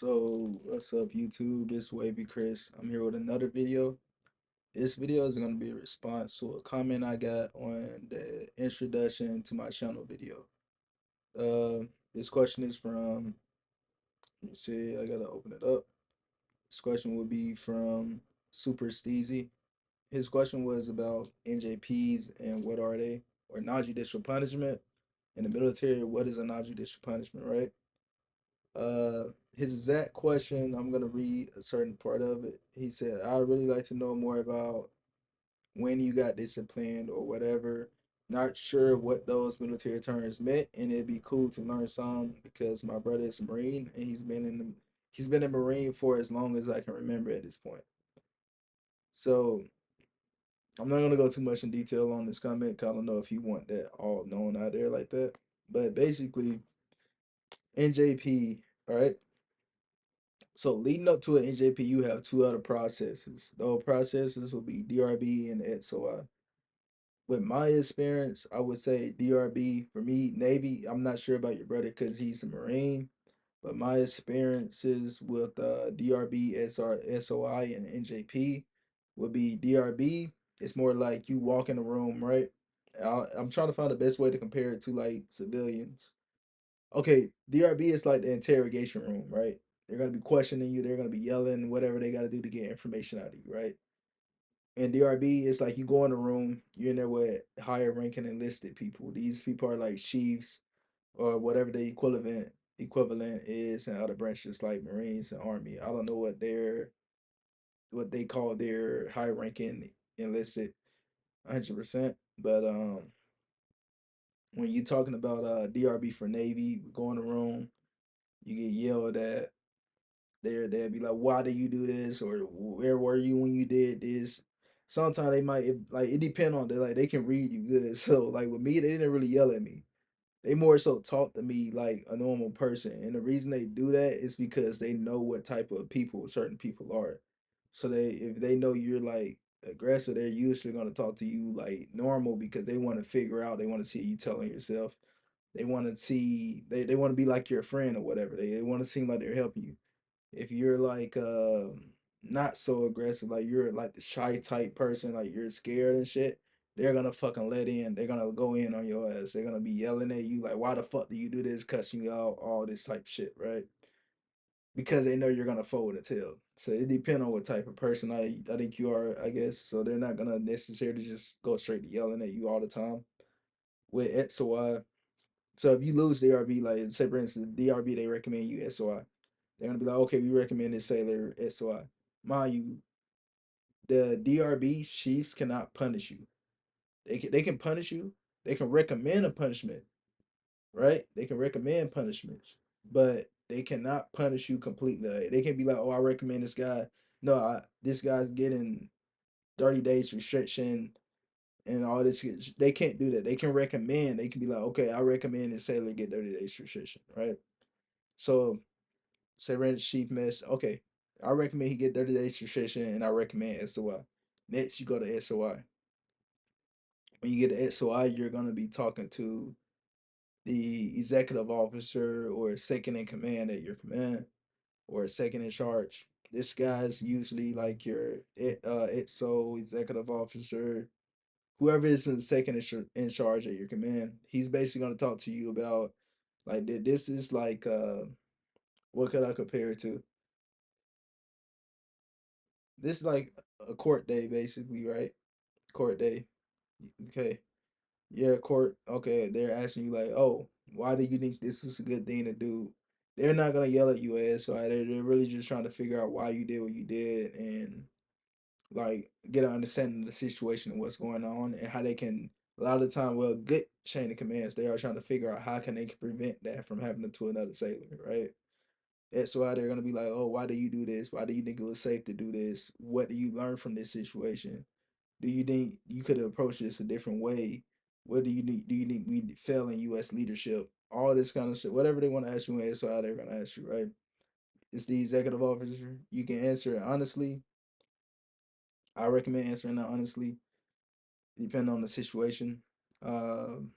So, what's up, YouTube? This Wavy Chris. I'm here with another video. This video is going to be a response to a comment I got on the introduction to my channel video. This question is from, let me see, I gotta open it up. This question will be from Super Steezy. His question was about NJPs and what are they, or non-judicial punishment. In the military, what is a non-judicial punishment, right? Uh, his exact question, I'm gonna read a certain part of it. He said, "I'd really like to know more about when you got disciplined or whatever. Not sure what those military terms meant, and it'd be cool to learn some because my brother is a Marine and he's been a Marine for as long as I can remember at this point. So I'm not gonna go too much in detail on this comment. 'Cause I don't know if you want that all known out there like that. But basically, NJP, all right. So leading up to an NJP, you have two other processes. Those processes will be DRB and XOI. With my experience, I would say DRB for me, Navy. I'm not sure about your brother because he's a Marine, but my experiences with DRB, SOI, and NJP would be DRB. It's more like you walk in the room, right? I'm trying to find the best way to compare it to like civilians. Okay, DRB is like the interrogation room, right? They're gonna be questioning you. They're gonna be yelling, whatever they gotta do to get information out of you, right? And DRB is like you go in the room, you're in there with higher ranking enlisted people. These people are like chiefs or whatever the equivalent is in other branches like Marines and Army. I don't know what they call their high ranking enlisted 100%. But when you're talking about DRB for Navy, we go in the room, you get yelled at, they'll be like, "Why did you do this?" or "Where were you when you did this?" Sometimes they might like it depend on they can read you good. So like with me, they didn't really yell at me. They more so talk to me like a normal person, and the reason they do that is because they know what type of people certain people are. So they if they know you're like aggressive, they're usually gonna talk to you like normal because they want to figure out. They want to see you telling yourself. They want to see they want to be like your friend or whatever. They want to seem like they're helping you. If you're like not so aggressive, like you're like the shy type person, like you're scared and shit, they're gonna fucking let in. They're gonna go in on your ass. They're gonna be yelling at you like, "Why the fuck do you do this?" Cussing you out, all this type shit, right? Because they know you're gonna fold a tail. So it depends on what type of person I think you are, I guess. So they're not gonna necessarily just go straight to yelling at you all the time. With XOI, so if you lose DRB, like say for instance, DRB they recommend you SOI. They're gonna be like, okay, we recommend this sailor SOI. Mind you, the DRB chiefs cannot punish you. They can punish you. They can recommend a punishment, right? They can recommend punishments, but they cannot punish you completely. Like, they can be like, oh, I recommend this guy. No, this guy's getting 30 days restriction and all this. They can't do that. They can recommend. They can be like, okay, I recommend this sailor get 30 days restriction, right? So say Ranch Chief Mess. Okay, I recommend he get 30 days restriction, and I recommend SOI. Next, you go to SOI. When you get to SOI, you're gonna be talking to the executive officer or second in command at your command or second in charge. This guy's usually like your EXO executive officer, whoever is in second in charge at your command. He's basically gonna talk to you about like this is like what could I compare it to? This is like a court day, basically, right? Court day. Okay. Yeah, court. Okay. They're asking you, like, oh, why do you think this is a good thing to do? They're not going to yell at you as so they're really just trying to figure out why you did what you did and, like, get an understanding of the situation and what's going on and how they can, a lot of the time, well, good chain of commands, they are trying to figure out how can they prevent that from happening to another sailor, right? That's why they're gonna be like, "Oh, why do you do this? Why do you think it was safe to do this? What do you learn from this situation? Do you think you could have approached this a different way? What do you think? Do you think we fail in U.S. leadership? All this kind of shit. Whatever they want to ask you in SOI, they're gonna ask you, right? It's the executive officer. You can answer it honestly. I recommend answering that honestly, depending on the situation. Um,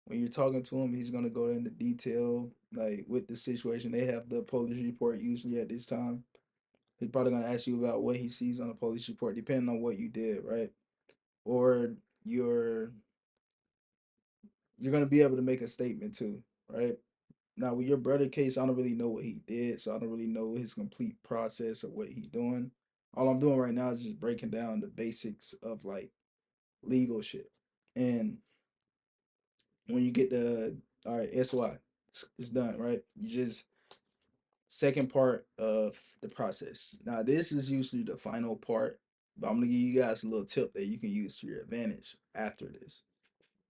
When you're talking to him, he's gonna go into detail, like with the situation. They have the police report usually at this time. He's probably gonna ask you about what he sees on the police report, depending on what you did, right? Or you're you're gonna be able to make a statement too, right? Now with your brother case, I don't really know what he did, so I don't really know his complete process of what he's doing. All I'm doing right now is just breaking down the basics of like legal shit. And when you get the all right, SY, it's done, right? You just second part of the process. Now this is usually the final part, but I'm gonna give you guys a little tip that you can use to your advantage after this.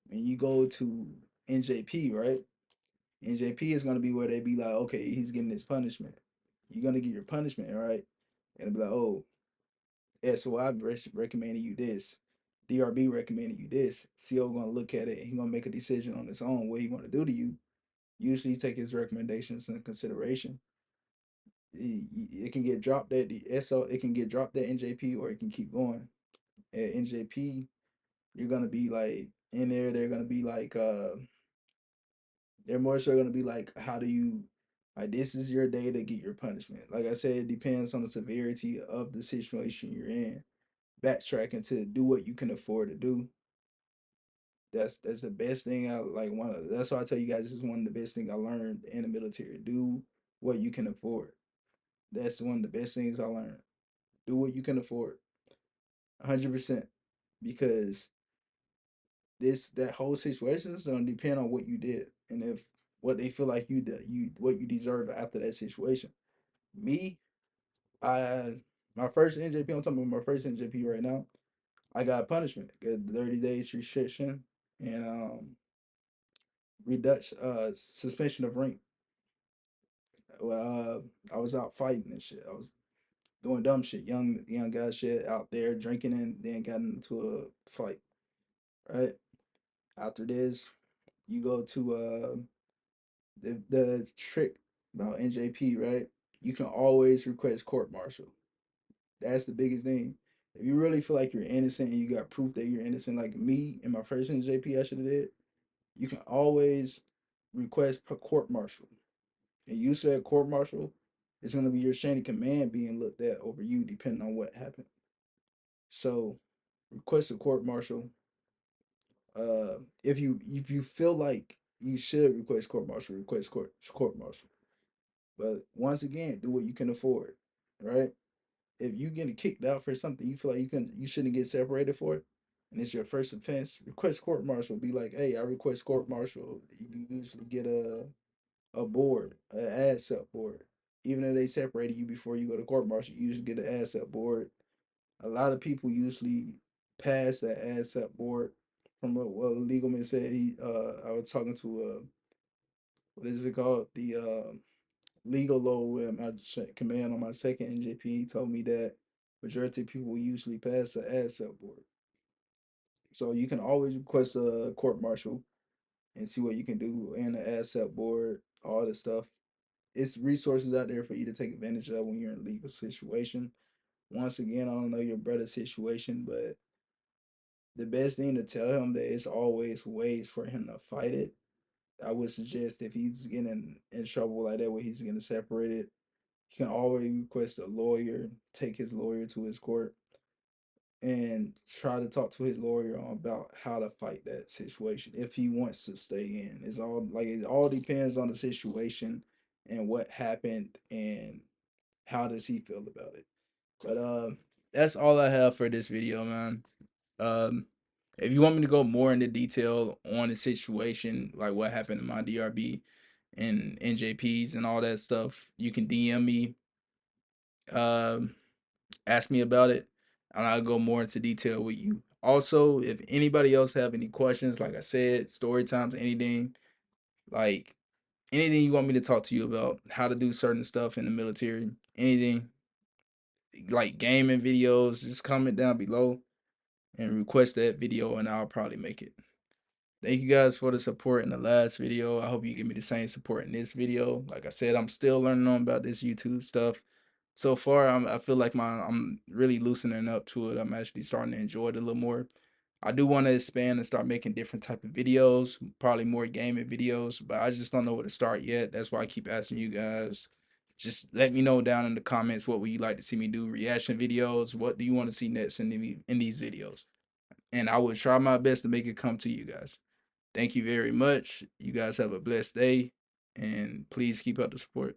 When you go to NJP, right? NJP is gonna be where they be like, okay, he's getting his punishment. You're gonna get your punishment, right? And be like, oh, SOI recommended you this. DRB recommended you this. CO gonna look at it and he gonna make a decision on his own what he want to do to you. Usually take his recommendations into consideration. It can get dropped at the SO, it can get dropped at NJP or it can keep going. At NJP, you're gonna be like in there, they're gonna be like they're more so gonna be like, how do you like this is your day to get your punishment. Like I said, it depends on the severity of the situation you're in. Backtracking to do what you can afford to do. That's the best thing I like one of that's why I tell you guys this is one of the best things I learned in the military. Do what you can afford. That's one of the best things I learned. Do what you can afford. 100%. Because this that whole situation is gonna depend on what you did and if what they feel like you did, you what you deserve after that situation. Me, I my first NJP. I'm talking about my first NJP right now. I got punishment, got 30 days restriction and reduction, suspension of rank. Well, I was out fighting and shit. I was doing dumb shit, young guy shit out there drinking and then got into a fight. Right after this, you go to the trick about NJP. Right, you can always request court martial. That's the biggest thing. If you really feel like you're innocent and you got proof that you're innocent, like me in my first NJP, I should have did. You can always request a court martial. And you said court martial, it's gonna be your chain of command being looked at over you, depending on what happened. So, request a court martial. If you feel like you should request court martial. But once again, do what you can afford, right? If you getting kicked out for something you feel like you shouldn't get separated for it, and it's your first offense, request court martial. Be like, hey, I request court martial. You usually get a board, an asset board. Even if they separated you before you go to court martial, you usually get an asset board. A lot of people usually pass that asset board. From what a legal man said, I was talking to what is it called? The legal low at my command on my second NJP. He told me that majority of people usually pass the asset board. So you can always request a court martial and see what you can do and the asset board, all this stuff. It's resources out there for you to take advantage of when you're in a legal situation. Once again, I don't know your brother's situation, but the best thing to tell him that it's always ways for him to fight it. I would suggest if he's getting in trouble like that where he's getting separated, he can always request a lawyer, take his lawyer to his court, and try to talk to his lawyer about how to fight that situation if he wants to stay in. It all depends on the situation and what happened and how does he feel about it. But that's all I have for this video, man. Um if you want me to go more into detail on the situation, like what happened in my DRB and NJPs and all that stuff, you can DM me. Um Ask me about it and I'll go more into detail with you. Also, if anybody else have any questions, like I said, story times, anything, like anything you want me to talk to you about, how to do certain stuff in the military, anything like gaming videos, just comment down below and request that video and I'll probably make it. Thank you guys for the support in the last video. I hope you give me the same support in this video. Like I said, I'm still learning on about this YouTube stuff. So far, I feel like I'm really loosening up to it. I'm actually starting to enjoy it a little more. I do want to expand and start making different type of videos, probably more gaming videos, but I just don't know where to start yet. That's why I keep asking you guys. Just let me know down in the comments what would you like to see me do, reaction videos, what do you want to see next in these videos? And I will try my best to make it come to you guys. Thank you very much. You guys have a blessed day and please keep up the support.